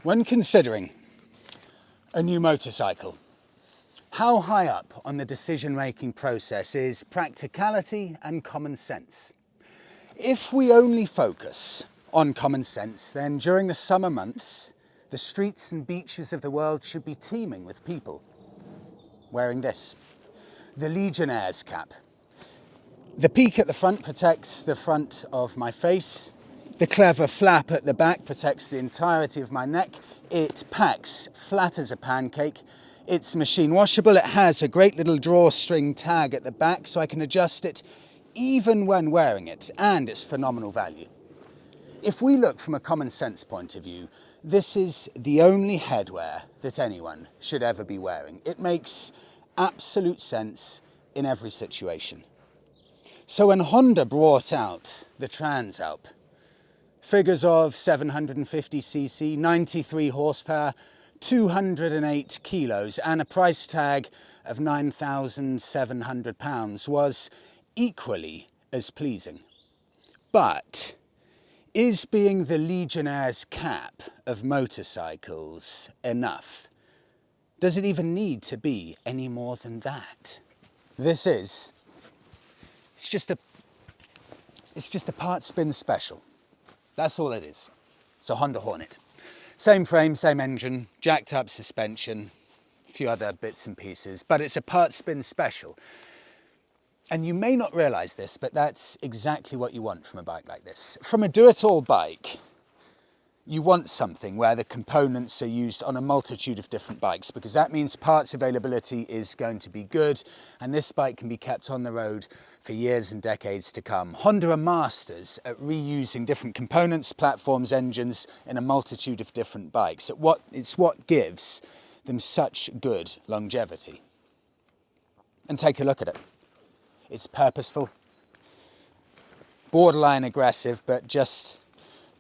When considering a new motorcycle, how high up on the decision-making process is practicality and common sense? If we only focus on common sense, then during the summer months, the streets and beaches of the world should be teeming with people wearing this, the Legionnaire's cap. The peak at the front protects the front of my face. The clever flap at the back protects the entirety of my neck. It packs flat as a pancake. It's machine washable. It has a great little drawstring tag at the back so I can adjust it even when wearing it, and it's phenomenal value. If we look from a common sense point of view, this is the only headwear that anyone should ever be wearing. It makes absolute sense in every situation. So when Honda brought out the Transalp, figures of 750cc, 93 horsepower, 208 kilos, and a price tag of £9,700 was equally as pleasing. But is being the Legionnaire's cap of motorcycles enough? Does it even need to be any more than that? It's just a part spin special. That's all it is. It's a Honda Hornet. Same frame, same engine, jacked up suspension, a few other bits and pieces, but it's a part spin special. And you may not realise this, but that's exactly what you want from a bike like this. From a do-it-all bike, you want something where the components are used on a multitude of different bikes, because that means parts availability is going to be good, and this bike can be kept on the road for years and decades to come. Honda are masters at reusing different components, platforms, engines in a multitude of different bikes. It's what gives them such good longevity. And take a look at it. It's purposeful, borderline aggressive, but just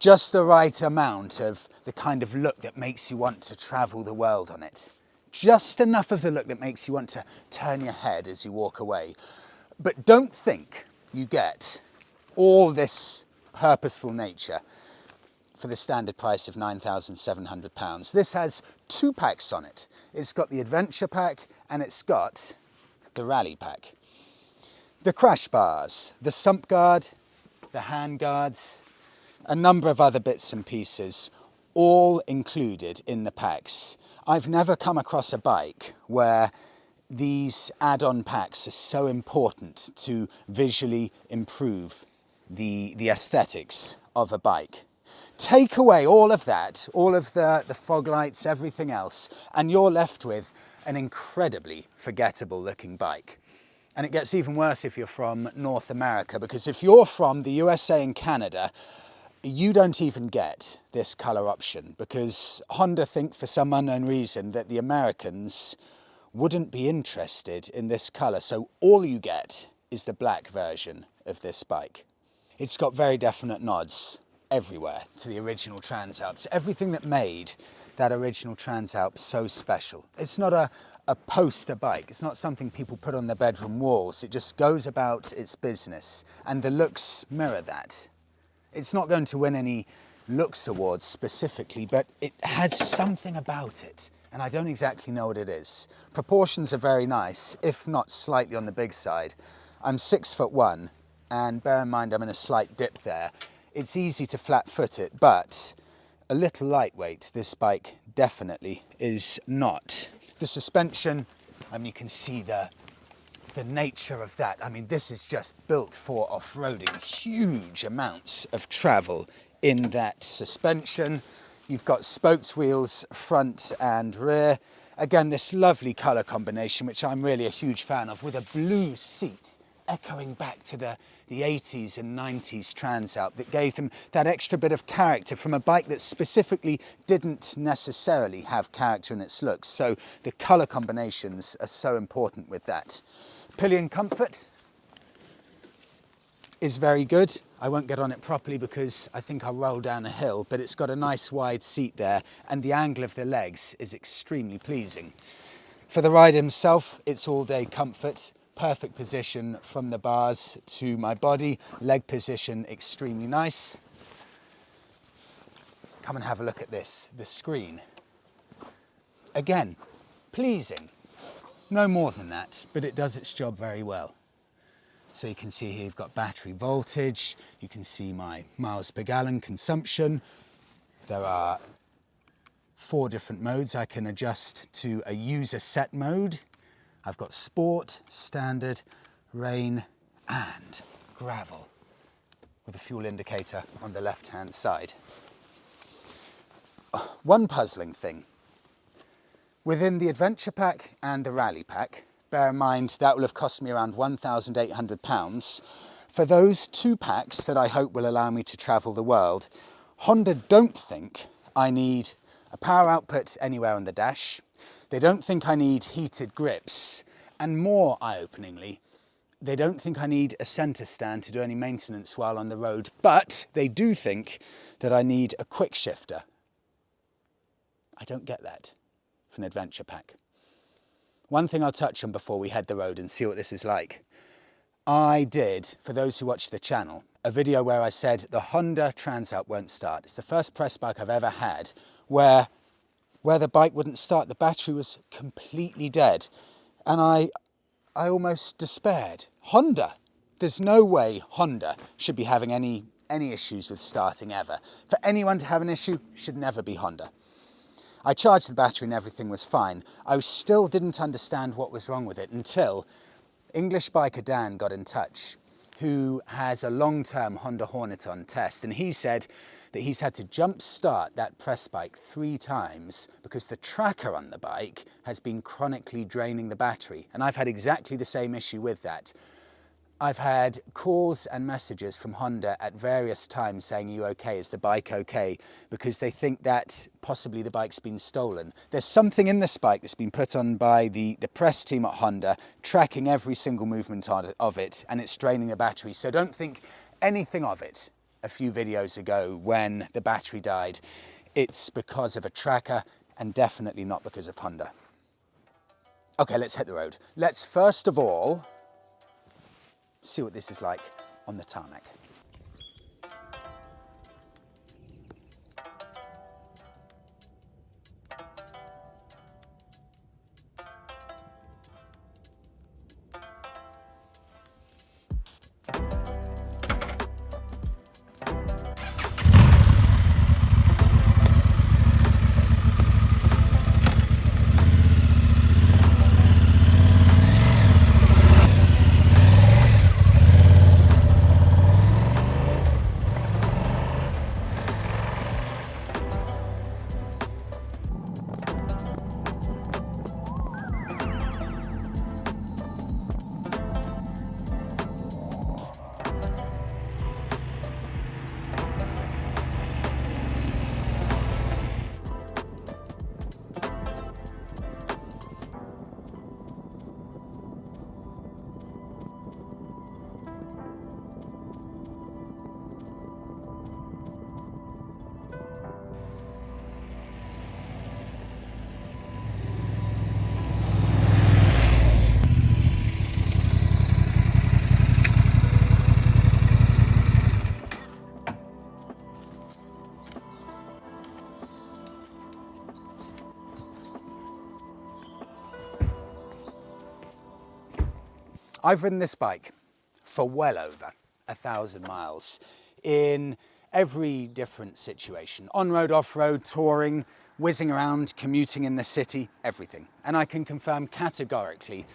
the right amount of the kind of look that makes you want to travel the world on it. Just enough of the look that makes you want to turn your head as you walk away. But don't think you get all this purposeful nature for the standard price of £9,700. This has two packs on it. It's got the adventure pack and it's got the rally pack. The crash bars, the sump guard, the hand guards, a number of other bits and pieces, all included in the packs. I've never come across a bike where these add-on packs are so important to visually improve the aesthetics of a bike. Take away all of that, all of the fog lights, everything else, and you're left with an incredibly forgettable looking bike. And it gets even worse if you're from North America, because if you're from the USA and Canada, you don't even get this colour option, because Honda think for some unknown reason that the Americans wouldn't be interested in this colour. So all you get is the black version of this bike. It's got very definite nods everywhere to the original Transalps. Everything that made that original Transalp so special. It's not a poster bike. It's not something people put on their bedroom walls. It just goes about its business, and the looks mirror that. It's not going to win any looks awards specifically, but it has something about it, and I don't exactly know what it is. Proportions are very nice, if not slightly on the big side. I'm 6'1", and bear in mind I'm in a slight dip there. It's easy to flat foot it, but a little lightweight, this bike definitely is not. The suspension, you can see the nature of that. This is just built for off-roading. Huge amounts of travel in that suspension. You've got spoked wheels front and rear. Again, this lovely colour combination, which I'm really a huge fan of, with a blue seat echoing back to the 80s and 90s Transalp that gave them that extra bit of character from a bike that specifically didn't necessarily have character in its looks. So the colour combinations are so important with that. Pillion comfort is very good. I won't get on it properly because I think I'll roll down a hill, but it's got a nice wide seat there, and the angle of the legs is extremely pleasing. For the ride himself, it's all-day comfort. Perfect position from the bars to my body. Leg position extremely nice. come and have a look at this, the screen. Again, pleasing. No more than that, but it does its job very well. So you can see here you've got battery voltage, you can see my miles per gallon consumption. There are 4 different modes I can adjust to a user set mode. I've got sport, standard, rain and gravel with a fuel indicator on the left hand side. One puzzling thing, within the adventure pack and the rally pack, bear in mind that will have cost me around £1,800. For those 2 packs that I hope will allow me to travel the world, Honda don't think I need a power output anywhere on the dash. They don't think I need heated grips, and more eye-openingly, they don't think I need a centre stand to do any maintenance while on the road, but they do think that I need a quick shifter. I don't get that from an adventure pack. One thing I'll touch on before we head the road and see what this is like. I did, for those who watch the channel, a video where I said the Honda Transalp won't start. It's the first press bike I've ever had where the bike wouldn't start. The battery was completely dead. And I almost despaired. Honda, there's no way Honda should be having any issues with starting ever. For anyone to have an issue, should never be Honda. I charged the battery and everything was fine. I still didn't understand what was wrong with it until English biker Dan got in touch, who has a long-term Honda Hornet on test, and he said that he's had to jump start that press bike 3 times because the tracker on the bike has been chronically draining the battery. And I've had exactly the same issue with that. I've had calls and messages from Honda at various times saying, "Are you okay? Is the bike okay?" Because they think that possibly the bike's been stolen. There's something in this bike that's been put on by the press team at Honda, tracking every single movement of it, and it's draining the battery. So don't think anything of it a few videos ago when the battery died. It's because of a tracker and definitely not because of Honda. Okay, let's hit the road. Let's first of all see what this is like on the tarmac. I've ridden this bike for well over 1,000 miles in every different situation. On-road, off-road, touring, whizzing around, commuting in the city, everything. And I can confirm categorically,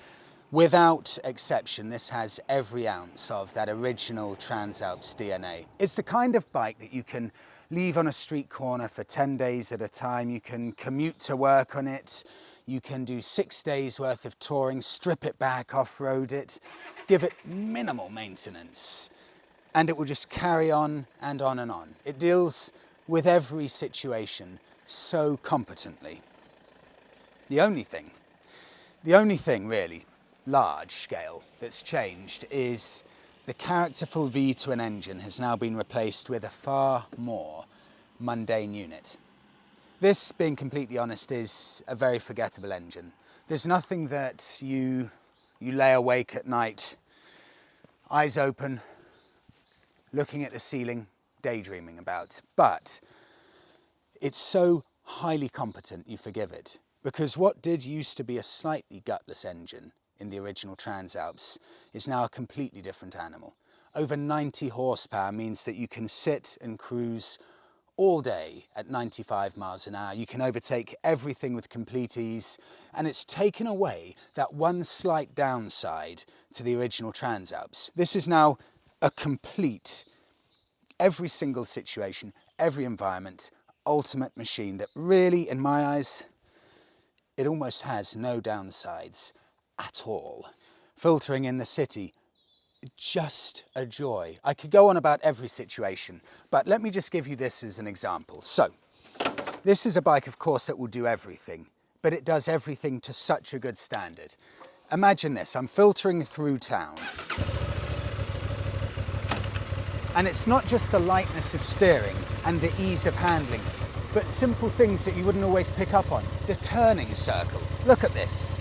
without exception, this has every ounce of that original Transalp's DNA. It's the kind of bike that you can leave on a street corner for 10 days at a time. You can commute to work on it. You can do 6 days worth of touring, strip it back, off-road it, give it minimal maintenance, and it will just carry on and on and on. It deals with every situation so competently. The only thing really large scale that's changed is the characterful V-twin engine has now been replaced with a far more mundane unit. This, being completely honest, is a very forgettable engine. There's nothing that you lay awake at night, eyes open, looking at the ceiling, daydreaming about. But It's so highly competent you forgive it. Because what did used to be a slightly gutless engine in the original Transalps is now a completely different animal. Over 90 horsepower means that you can sit and cruise all day at 95 miles an hour. You can overtake everything with complete ease, and it's taken away that one slight downside to the original Transalps. This is now a complete, every single situation, every environment, ultimate machine that really, in my eyes, it almost has no downsides at all. Filtering in the city, just a joy. I could go on about every situation, but let me just give you this as an example. So, this is a bike, of course, that will do everything, but it does everything to such a good standard. Imagine this, I'm filtering through town. And it's not just the lightness of steering and the ease of handling, but simple things that you wouldn't always pick up on. The turning circle, look at this.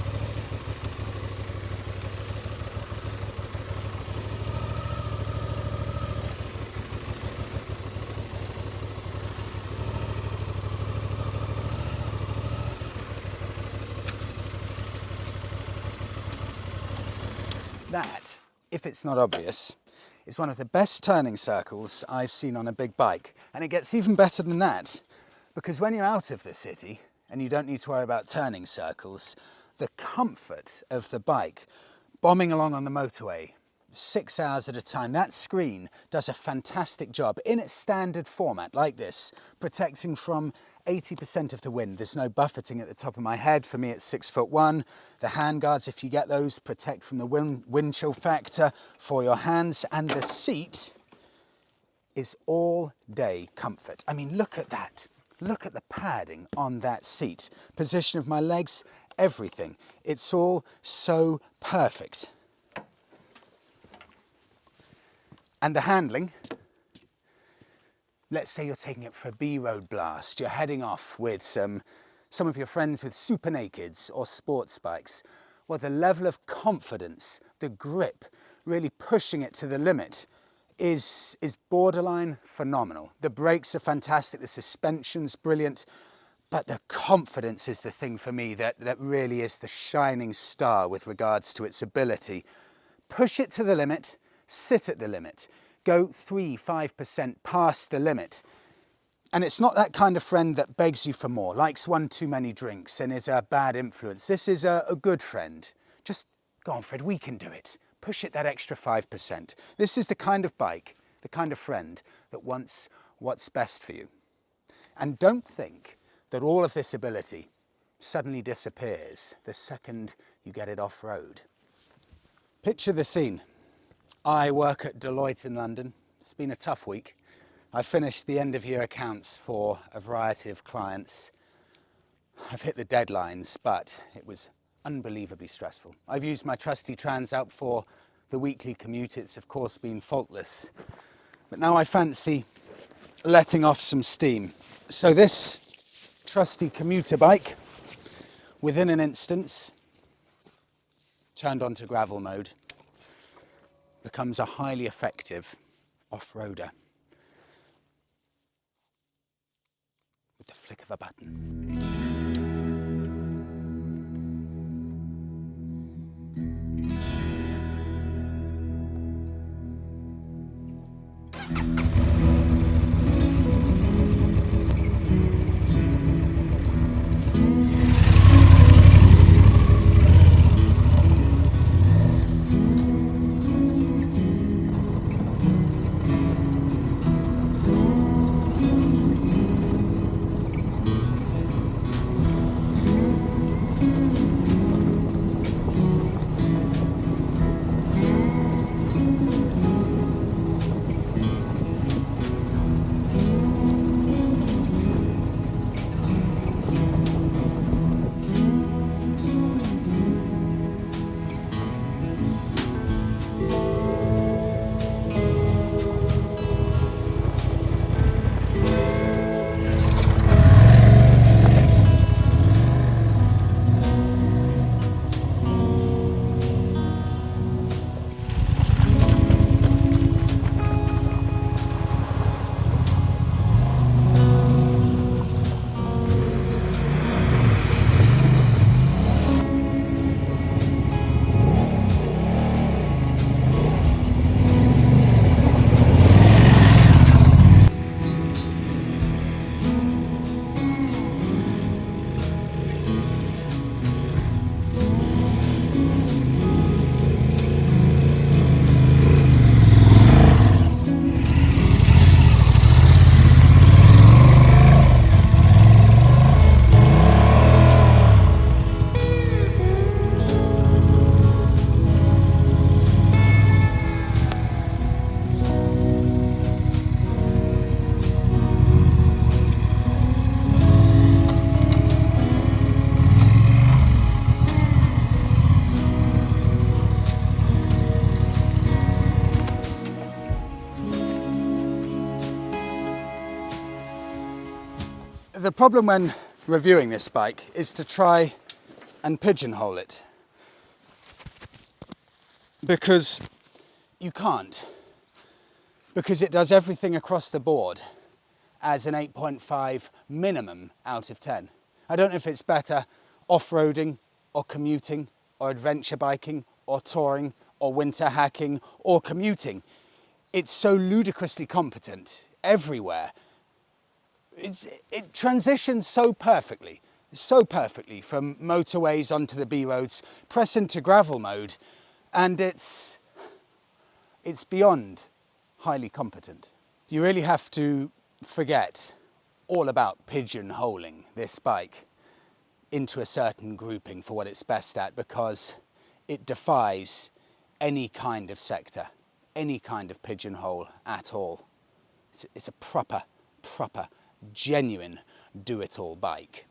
That, if it's not obvious, is one of the best turning circles I've seen on a big bike. And it gets even better than that, because when you're out of the city and you don't need to worry about turning circles, the comfort of the bike bombing along on the motorway 6 hours at a time, that screen does a fantastic job in its standard format like this, protecting from 80% of the wind. There's no buffeting at the top of my head. For me, it's 6'1". The handguards, if you get those, protect from the wind chill factor for your hands, and the seat is all day comfort. I mean, look at that. Look at the padding on that seat. Position of my legs, everything. It's all so perfect. And the handling, let's say you're taking it for a B-road blast, you're heading off with some of your friends with super nakeds or sports bikes. Well, the level of confidence, the grip, really pushing it to the limit is borderline phenomenal. The brakes are fantastic, the suspension's brilliant, but the confidence is the thing for me that really is the shining star with regards to its ability. Push it to the limit, sit at the limit, go 3-5% past the limit. And it's not that kind of friend that begs you for more, likes one too many drinks and is a bad influence. This is a good friend. Just go on, Fred, we can do it. Push it that extra 5%. This is the kind of bike, the kind of friend that wants what's best for you. And don't think that all of this ability suddenly disappears the second you get it off-road. Picture the scene. I work at Deloitte in London. It's been a tough week. I finished the end of year accounts for a variety of clients. I've hit the deadlines, but it was unbelievably stressful. I've used my trusty Transalp for the weekly commute. It's of course been faultless, but now I fancy letting off some steam. So this trusty commuter bike, within an instance, turned onto gravel mode, becomes a highly effective off-roader with the flick of a button. The problem when reviewing this bike is to try and pigeonhole it, because you can't, because it does everything across the board as an 8.5 minimum out of 10. I don't know if it's better off-roading or commuting or adventure biking or touring or winter hacking or commuting. It's so ludicrously competent everywhere. It transitions so perfectly from motorways onto the B roads, press into gravel mode, and it's beyond highly competent. You really have to forget all about pigeonholing this bike into a certain grouping for what it's best at, because it defies any kind of sector, any kind of pigeonhole at all. It's a proper, genuine do-it-all bike.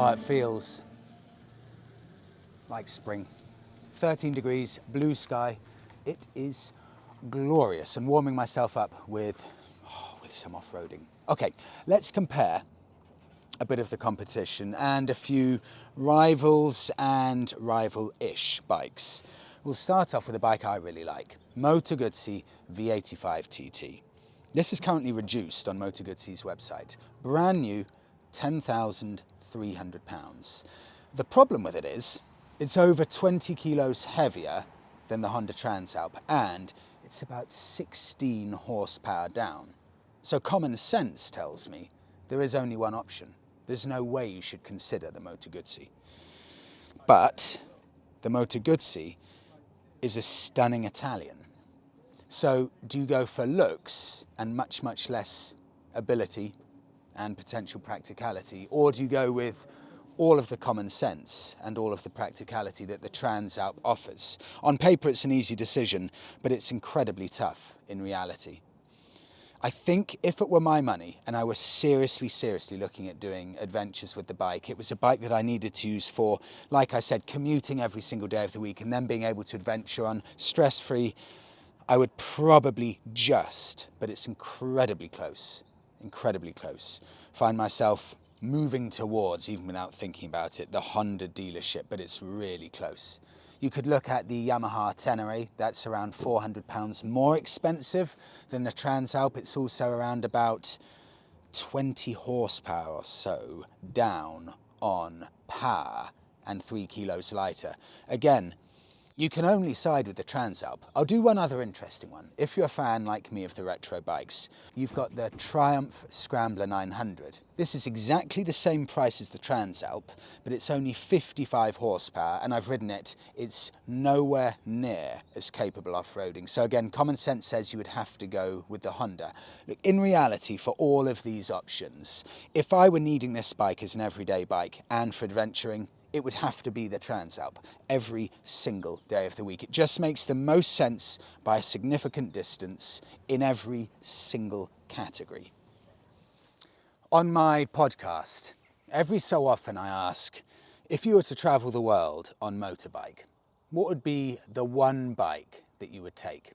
Oh, it feels like spring. 13 degrees, blue sky. It is glorious, and warming myself up with some off-roading. Okay, let's compare a bit of the competition and a few rivals and rival-ish bikes. We'll start off with a bike I really like, Moto Guzzi V85 TT. This is currently reduced on Moto Guzzi's website. Brand new, £10,300. The problem with it is, it's over 20 kilos heavier than the Honda Transalp, and it's about 16 horsepower down. So common sense tells me there is only one option. There's no way you should consider the Moto Guzzi. But the Moto Guzzi is a stunning Italian. So do you go for looks and much less ability and potential practicality, or do you go with all of the common sense and all of the practicality that the Transalp offers? On paper it's an easy decision, but it's incredibly tough in reality. I think if it were my money and I was seriously looking at doing adventures with the bike, it was a bike that I needed to use for, like I said, commuting every single day of the week and then being able to adventure on stress-free, I would probably just, but it's incredibly close, find myself moving towards, even without thinking about it, the Honda dealership, but it's really close. You could look at the Yamaha Tenere, that's around £400 more expensive than the Transalp. It's also around about 20 horsepower or so down on power and 3 kilos lighter. Again, you can only side with the Transalp. I'll do one other interesting one. If you're a fan like me of the retro bikes, you've got the Triumph Scrambler 900. This is exactly the same price as the Transalp, but it's only 55 horsepower, and I've ridden it. It's nowhere near as capable off-roading. So again, common sense says you would have to go with the Honda. Look, in reality, for all of these options, if I were needing this bike as an everyday bike and for adventuring, it would have to be the Transalp every single day of the week. It just makes the most sense by a significant distance in every single category. On my podcast, every so often I ask, if you were to travel the world on motorbike, what would be the one bike that you would take?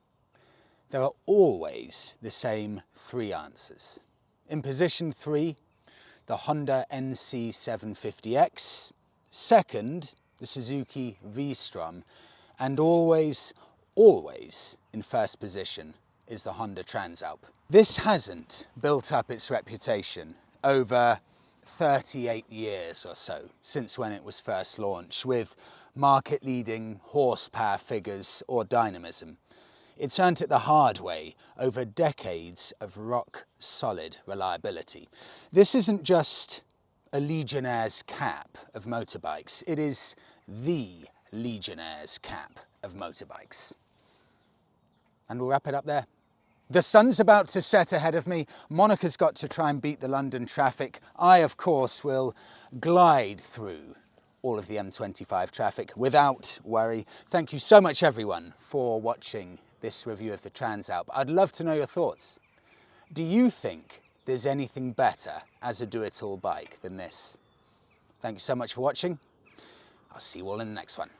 There are always the same three answers. In position 3, the Honda NC750X. Second, the Suzuki V-Strom, and always always in first position is the Honda Transalp. This hasn't built up its reputation over 38 years or so since when it was first launched, with market-leading horsepower figures or dynamism. It's earned it the hard way over decades of rock-solid reliability. This isn't just a Legionnaire's cap of motorbikes, it is the Legionnaire's cap of motorbikes. And we'll wrap it up there. The sun's about to set ahead of me. Monika's got to try and beat the London traffic. I, of course, will glide through all of the M25 traffic without worry. Thank you so much, everyone, for watching this review of the Transalp. I'd love to know your thoughts. Do you think there's anything better as a do-it-all bike than this? Thank you so much for watching. I'll see you all in the next one.